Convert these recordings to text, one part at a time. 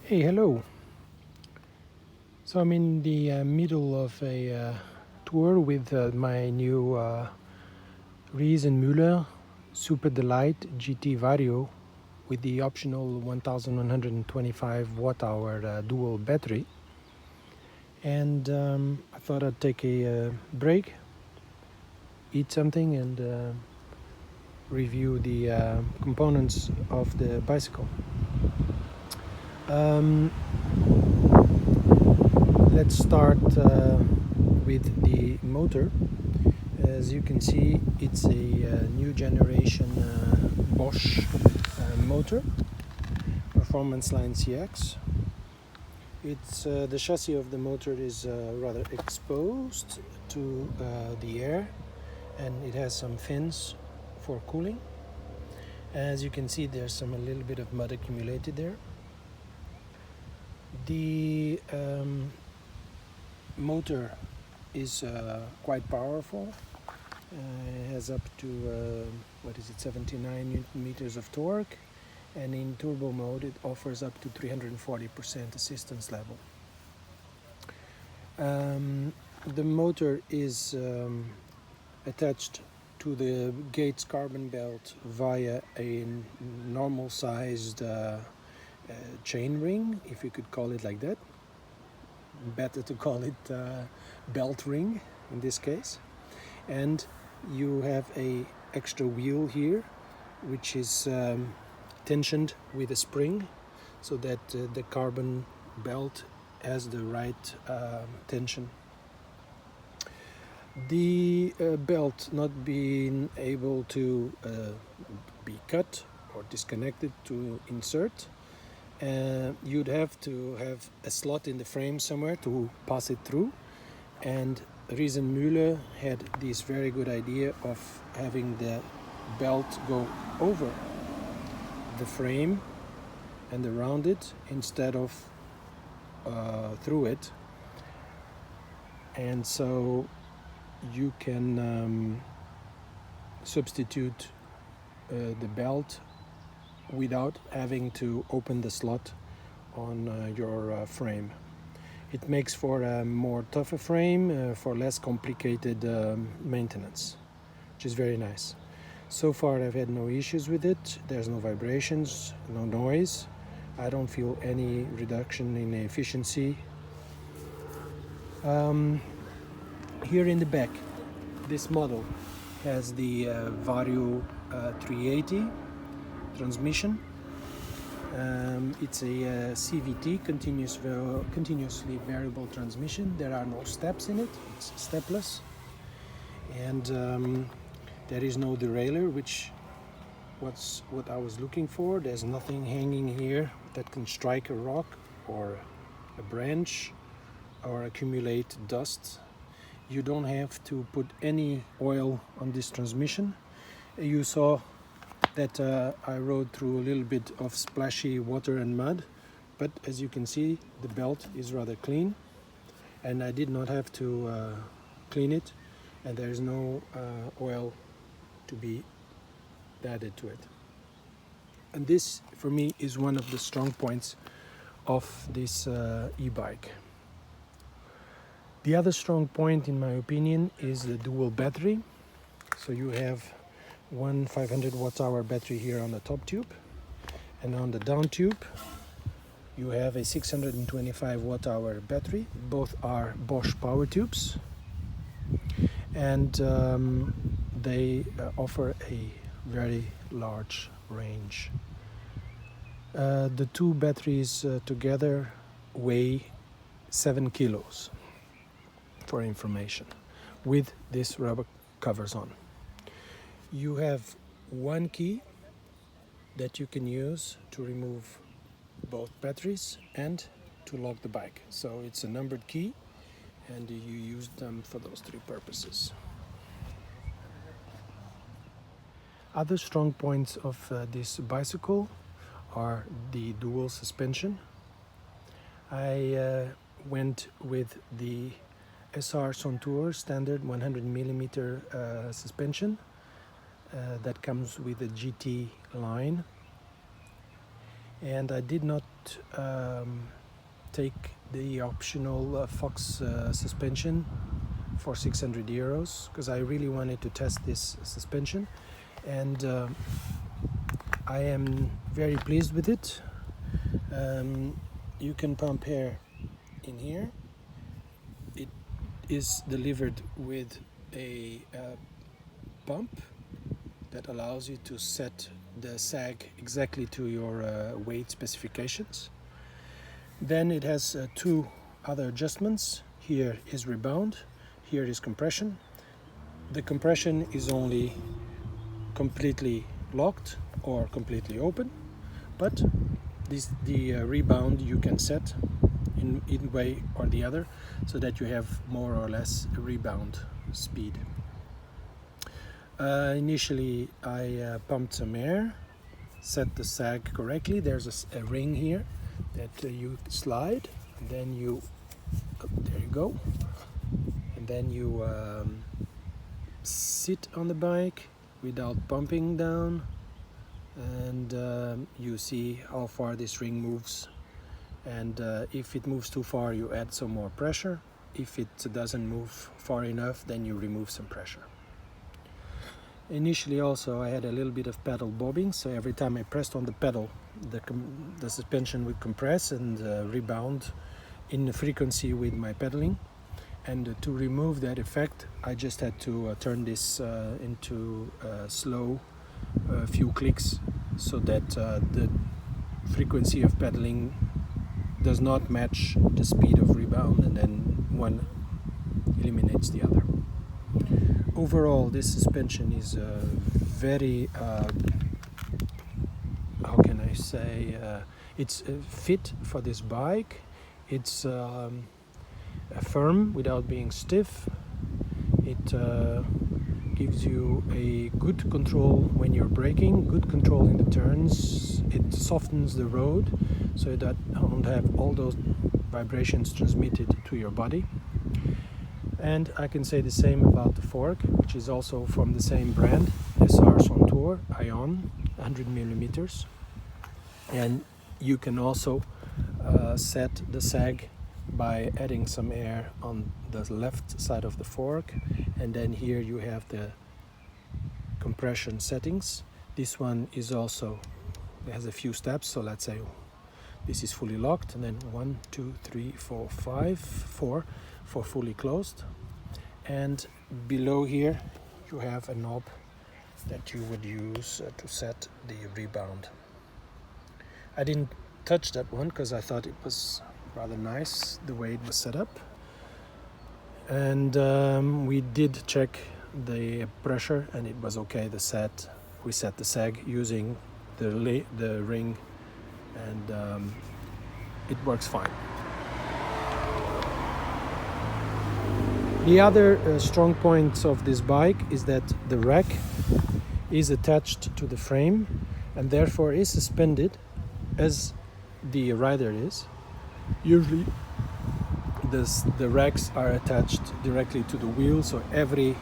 Hey, hello. So I'm in the middle of a tour with my new Riese Müller Superdelite GT Vario with the optional 1125 watt hour dual battery. And I thought I'd take a break, eat something, and review the components of the bicycle. Let's start with the motor. As you can see, it's a new generation Bosch motor, Performance Line CX. It's the chassis of the motor is rather exposed to the air, and it has some fins for cooling. As you can see, there's a little bit of mud accumulated there. The motor is quite powerful. It has up to 79 Newton meters of torque, and in turbo mode it offers up to 340% assistance level. The motor is attached to the Gates carbon belt via a normal sized chain ring, if you could call it like that. Better to call it belt ring in this case. And you have a extra wheel here, which is tensioned with a spring, so that the carbon belt has the right tension. The belt not being able to be cut or disconnected to insert, you'd have to have a slot in the frame somewhere to pass it through, and Riese Müller had this very good idea of having the belt go over the frame and around it instead of through it, and so you can substitute the belt without having to open the slot on your frame. It makes for a more tougher frame, for less complicated maintenance, which is very nice. So far I've had no issues with it. There's no vibrations, no noise. I don't feel any reduction in efficiency. Here in the back, this model has the Vario 380 transmission. It's a CVT, continuously variable transmission. There are no steps in it, it's stepless. And there is no derailleur, which was what I was looking for. There's nothing hanging here that can strike a rock or a branch or accumulate dust. You don't have to put any oil on this transmission. You saw that I rode through a little bit of splashy water and mud, but as you can see, the belt is rather clean, and I did not have to clean it, and there is no oil to be added to it. And this, for me, is one of the strong points of this e-bike. The other strong point, in my opinion, is the dual battery. So you have one 500 watt-hour battery here on the top tube, and on the down tube you have a 625 watt-hour battery. Both are Bosch power tubes, and they offer a very large range. The two batteries together weigh 7 kilos, for information, with this rubber covers on. You have one key that you can use to remove both batteries and to lock the bike. So it's a numbered key, and you use them for those three purposes. Other strong points of this bicycle are the dual suspension. I went with the SR Contour standard 100mm suspension that comes with a GT line. and I did not take the optional Fox suspension for 600 euros because I really wanted to test this suspension, and I am very pleased with it. You can pump air in here. It is delivered with a pump that allows you to set the sag exactly to your weight specifications. Then it has two other adjustments. Here is rebound, here is compression. The compression is only completely locked or completely open, but the rebound you can set in way or the other so that you have more or less a rebound speed. Initially I pumped some air, set the sag correctly. There's a ring here that you slide, and then there you go, and then you sit on the bike without bumping down, and you see how far this ring moves, and if it moves too far you add some more pressure. If it doesn't move far enough, then you remove some pressure. Initially also I had a little bit of pedal bobbing, so every time I pressed on the pedal the suspension would compress and rebound in the frequency with my pedaling. And to remove that effect I just had to turn this into slow few clicks so that the frequency of pedaling does not match the speed of rebound, and then one eliminates the other. Overall, this suspension is very, how can I say, it's fit for this bike. It's firm without being stiff. It gives you a good control when you're braking, good control in the turns. It softens the road so you don't have all those vibrations transmitted to your body. And I can say the same about the fork, which is also from the same brand, SR Sontour Ion, 100 millimeters. And you can also set the sag by adding some air on the left side of the fork, and then here you have the compression settings. This one is also, it has a few steps, so let's say this is fully locked, and then 1, 2, 3, 4, 5, 4 for fully closed. And below here you have a knob that you would use to set the rebound. I didn't touch that one because I thought it was rather nice the way it was set up. And we did check the pressure and it was okay. We set the sag using the ring, and it works fine. The other strong point of this bike is that the rack is attached to the frame and therefore is suspended as the rider is. Usually the racks are attached directly to the wheel, so every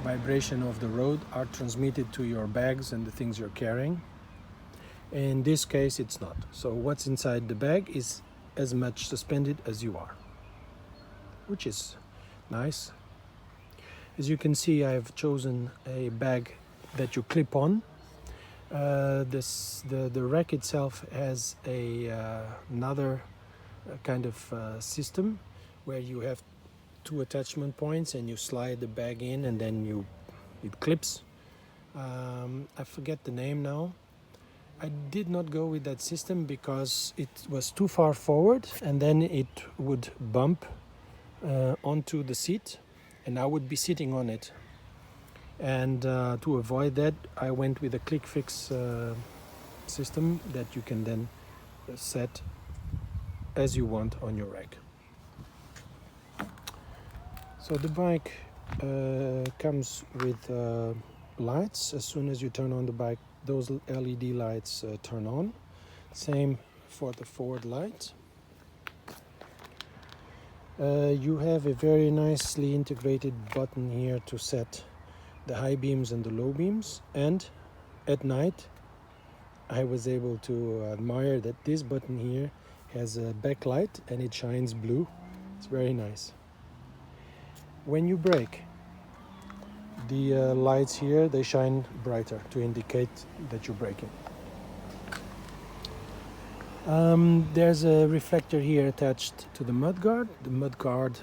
vibration of the road are transmitted to your bags and the things you're carrying. In this case it's not. So what's inside the bag is as much suspended as you are, which is nice. As you can see, I've chosen a bag that you clip on. The rack itself has another kind of system where you have two attachment points and you slide the bag in and then it clips. I forget the name now. I did not go with that system because it was too far forward and then it would bump onto the seat and I would be sitting on it. And to avoid that, I went with a click fix system that you can then set as you want on your rack. So the bike comes with lights. As soon as you turn on the bike, those LED lights turn on. Same for the forward light. You have a very nicely integrated button here to set the high beams and the low beams, and at night I was able to admire that this button here has a backlight and it shines blue. It's very nice. When you brake, the lights here, they shine brighter to indicate that you're braking. There's a reflector here attached to the mudguard. The mudguard,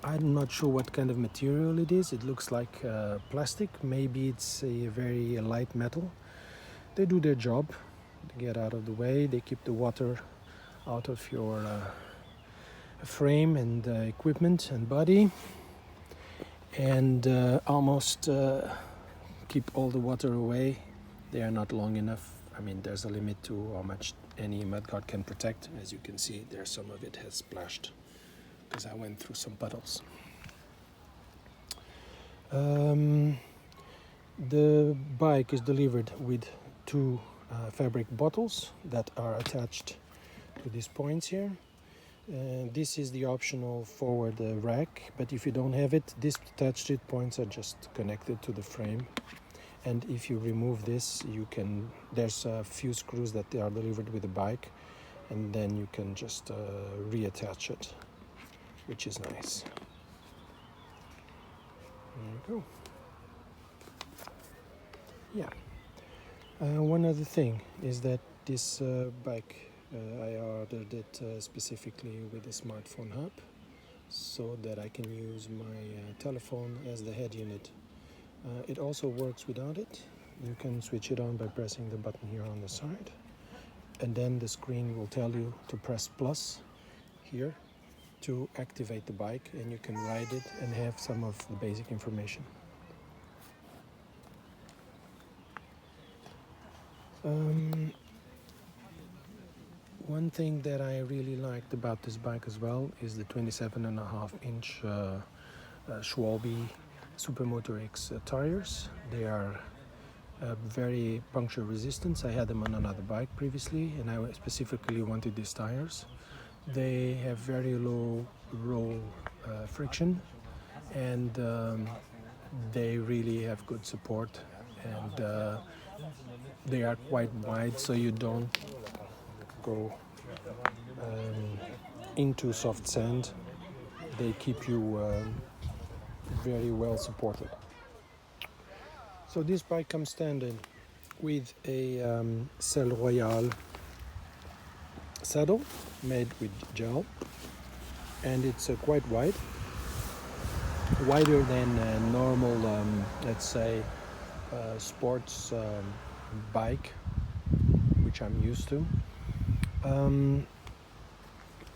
I'm not sure what kind of material it is. It looks like plastic. Maybe it's a very light metal. They do their job. They get out of the way. They keep the water out of your frame and equipment and body, and almost keep all the water away. They are not long enough. I mean, there's a limit to how much any mudguard can protect. As you can see, there some of it has splashed because I went through some puddles. The bike is delivered with two fabric bottles that are attached to these points here. This is the optional forward rack, but if you don't have it, these attached to it points are just connected to the frame. And if you remove this, you can, there's a few screws that are delivered with the bike, and then you can just reattach it, which is nice. There you go. Yeah. One other thing is that this bike, I ordered it specifically with a smartphone hub, so that I can use my telephone as the head unit. It also works without it. You can switch it on by pressing the button here on the side, and then the screen will tell you to press plus here to activate the bike, and you can ride it and have some of the basic information. One thing that I really liked about this bike as well is the 27.5-inch Schwalbe Supermotor X tires. They are very puncture resistant. I had them on another bike previously, and I specifically wanted these tires. They have very low roll friction, and they really have good support, and they are quite wide, so you don't go into soft sand. They keep you very well supported. So this bike comes standard with a Selle Royale saddle made with gel, and it's quite wide, wider than a normal, let's say, sports bike, which I'm used to.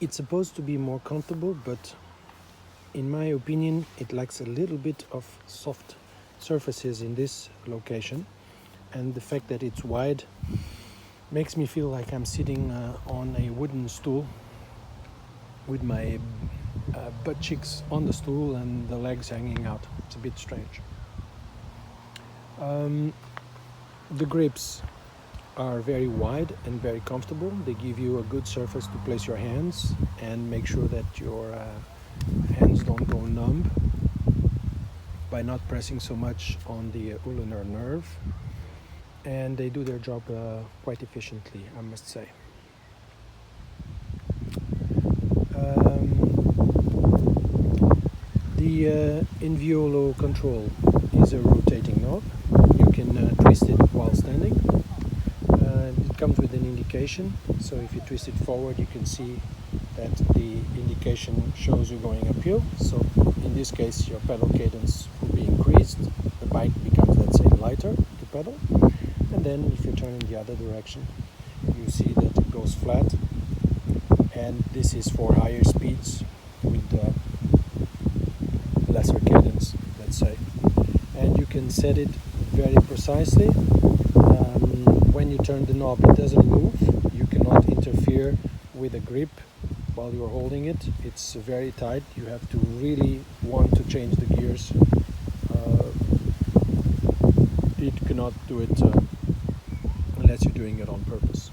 It's supposed to be more comfortable, but in my opinion, it lacks a little bit of soft surfaces in this location, and the fact that it's wide makes me feel like I'm sitting on a wooden stool with my butt cheeks on the stool and the legs hanging out. It's a bit strange. The grips are very wide and very comfortable. They give you a good surface to place your hands and make sure that your hands don't go numb by not pressing so much on the ulnar nerve, and they do their job quite efficiently, I must say. The Inviolo control is a rotating knob. You can twist it while standing. It comes with an indication, so if you twist it forward, you can see that the indication shows you going uphill. So in this case, your pedal cadence will be increased. The bike becomes, let's say, lighter to pedal. And then if you turn in the other direction, you see that it goes flat. And this is for higher speeds with lesser cadence, let's say. And you can set it very precisely. When you turn the knob, it doesn't move. You cannot interfere with the grip while you're holding it. It's very tight. You have to really want to change the gears. It cannot do it unless you're doing it on purpose.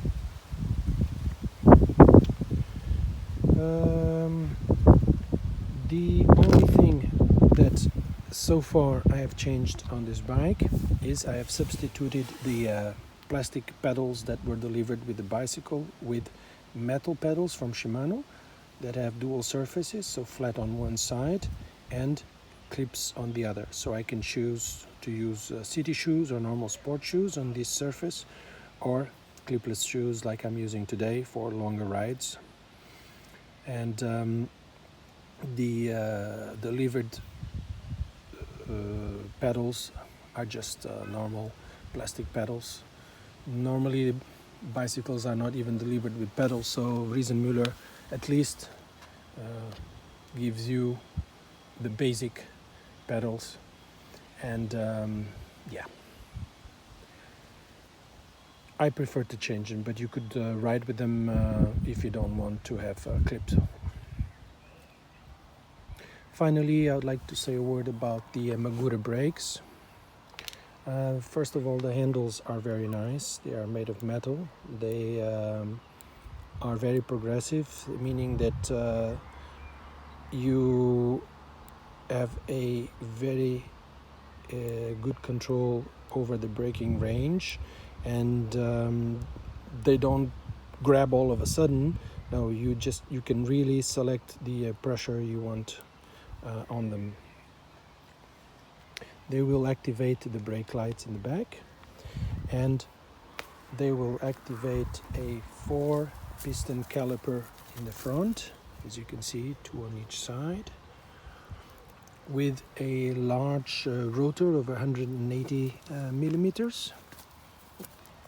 The only thing that so far I have changed on this bike is I have substituted the plastic pedals that were delivered with the bicycle, with metal pedals from Shimano that have dual surfaces, so flat on one side and clips on the other. So I can choose to use city shoes or normal sport shoes on this surface, or clipless shoes like I'm using today for longer rides. And the delivered pedals are just normal plastic pedals. Normally bicycles are not even delivered with pedals, so Riese Müller at least gives you the basic pedals. And yeah, I prefer to change them, but you could ride with them if you don't want to have clips. Finally, I would like to say a word about the Mudguard brakes. First of all, the handles are very nice. They are made of metal. They are very progressive, meaning that you have a very good control over the braking range, and they don't grab all of a sudden. No, you can really select the pressure you want on them. They will activate the brake lights in the back, and they will activate a 4-piston caliper in the front, as you can see, 2 on each side, with a large rotor of 180 millimeters.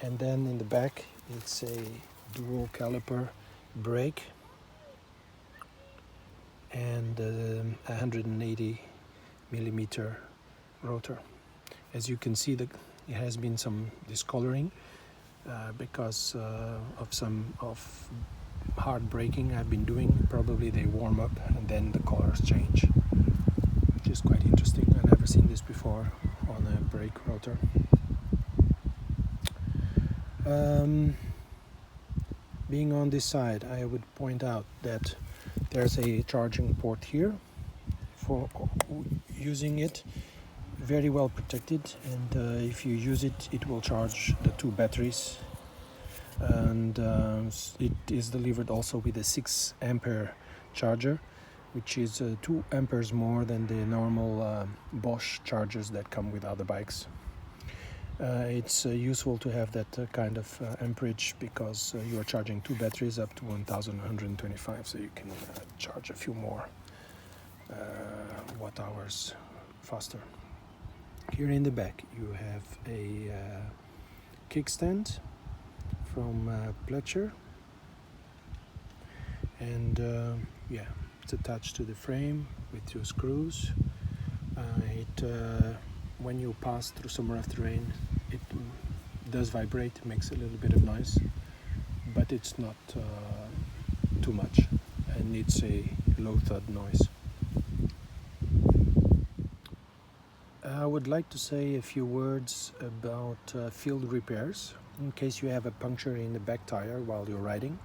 And then in the back it's a dual caliper brake and 180 millimeter rotor. As you can see, there has been some discoloring because of some hard braking I've been doing. Probably they warm up and then the colors change, which is quite interesting. I've never seen this before on a brake rotor. Being on this side, I would point out that there's a charging port here for using it. Very well protected, and if you use it, it will charge the 2 batteries. And it is delivered also with a 6 ampere charger, which is 2 amperes more than the normal Bosch chargers that come with other bikes. It's useful to have that kind of amperage, because you are charging 2 batteries up to 1125, so you can charge a few more watt hours faster. Here in the back you have a kickstand from Pletcher, and yeah, it's attached to the frame with 2 screws. When you pass through some rough terrain, it does vibrate, makes a little bit of noise, but it's not too much, and it's a low thud noise. I would like to say a few words about field repairs in case you have a puncture in the back tire while you're riding.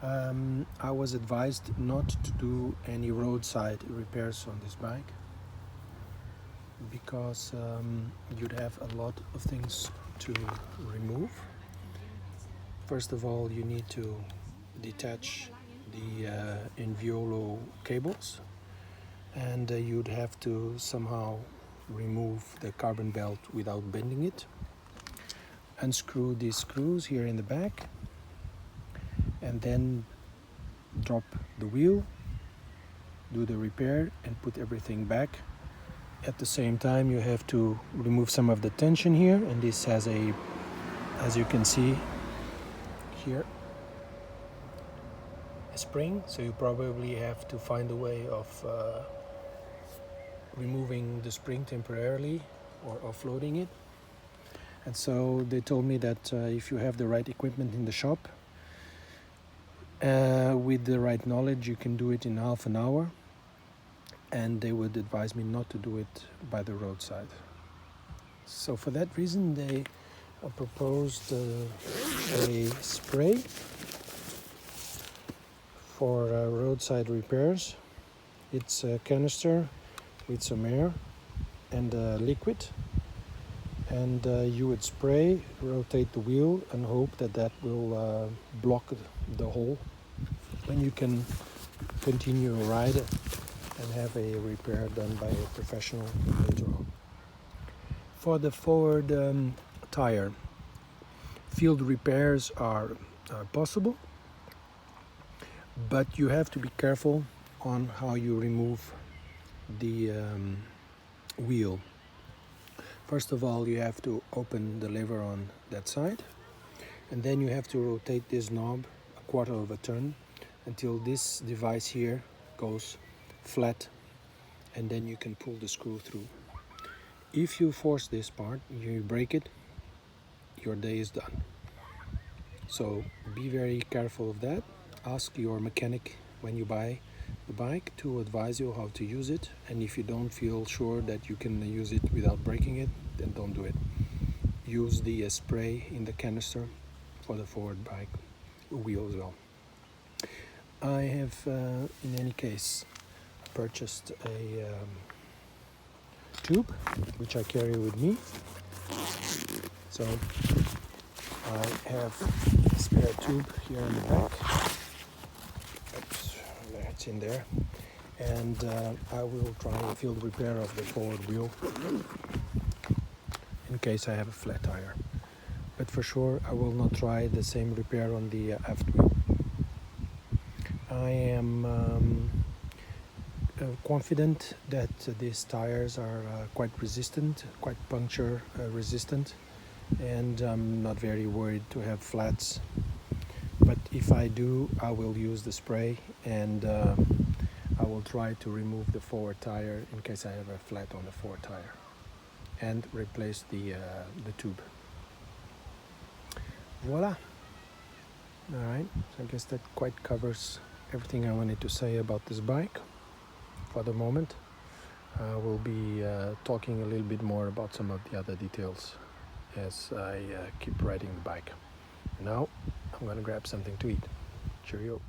I was advised not to do any roadside repairs on this bike, because you'd have a lot of things to remove. First of all, you need to detach the Inviolo cables, and you'd have to somehow remove the carbon belt without bending it. Unscrew these screws here in the back, and then drop the wheel, do the repair, and put everything back. At the same time, you have to remove some of the tension here, and this has a, as you can see here, a spring, so you probably have to find a way of removing the spring temporarily or offloading it. And so they told me that if you have the right equipment in the shop, with the right knowledge, you can do it in half an hour. And they would advise me not to do it by the roadside. So for that reason, they proposed a spray for roadside repairs. It's a canister with some air and liquid, and you would spray, rotate the wheel, and hope that that will block the hole. Then you can continue a ride and have a repair done by a professional later on. For the forward tire, field repairs are possible, but you have to be careful on how you remove the wheel. First of all, you have to open the lever on that side, and then you have to rotate this knob a quarter of a turn until this device here goes flat, and then you can pull the screw through. If you force this part, you break it, your day is done. So be very careful of that. Ask your mechanic when you buy the bike to advise you how to use it, and if you don't feel sure that you can use it without breaking it, then don't do it. Use the spray in the canister for the forward bike wheel as well. I have in any case purchased a tube which I carry with me, so I have a spare tube here in the back. Oops, it's in there, and I will try a field repair of the forward wheel in case I have a flat tire, but for sure I will not try the same repair on the aft wheel. I am confident that these tires are quite resistant, quite puncture resistant, and I'm not very worried to have flats. But if I do, I will use the spray, and I will try to remove the forward tire in case I have a flat on the forward tire, and replace the tube. Voila! Alright, so I guess that quite covers everything I wanted to say about this bike for the moment. We'll be talking a little bit more about some of the other details as I keep riding the bike. Now I'm gonna grab something to eat. Cheerio.